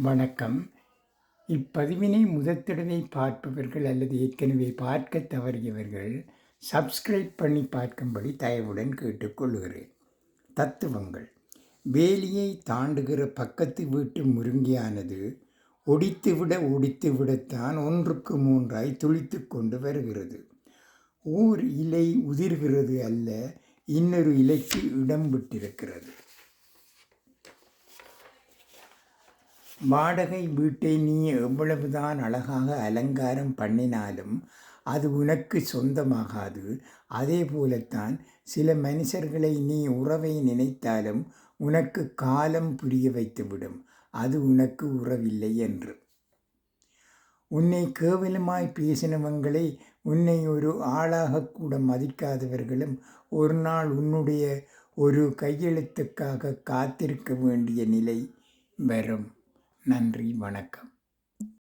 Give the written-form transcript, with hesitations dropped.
வணக்கம். இப்பதிவினை முதற்தடவை பார்ப்பவர்கள் அல்லது ஏற்கனவே பார்க்க தவறியவர்கள் சப்ஸ்கிரைப் பண்ணி பார்க்கும்படி தயவுடன் கேட்டுக்கொள்கிறேன். தத்துவங்கள். வேலியை தாண்டுகிற பக்கத்து வீட்டு முருங்கியானது ஒடித்துவிடத்தான் ஒன்றுக்கு மூன்றாய் துளித்து கொண்டு வருகிறது. ஓர் இலை உதிர்கிறது அல்ல, இன்னொரு இலைக்கு இடம் விட்டிருக்கிறது. வாடகை வீட்டை நீ எவ்வளவுதான் அழகாக அலங்காரம் பண்ணினாலும் அது உனக்கு சொந்தமாகாது. அதே போலத்தான் சில மனுஷர்களை நீ உறவை நினைத்தாலும் உனக்கு காலம் புரிய வைத்துவிடும் அது உனக்கு உறவில்லை என்று. உன்னை கேவலமாய் பேசினவங்களை, உன்னை ஒரு ஆளாகக்கூட மதிக்காதவர்களும் ஒரு நாள் உன்னுடைய ஒரு கையெழுத்துக்காக காத்திருக்க வேண்டிய நிலை வரும். நன்றி, வணக்கம்.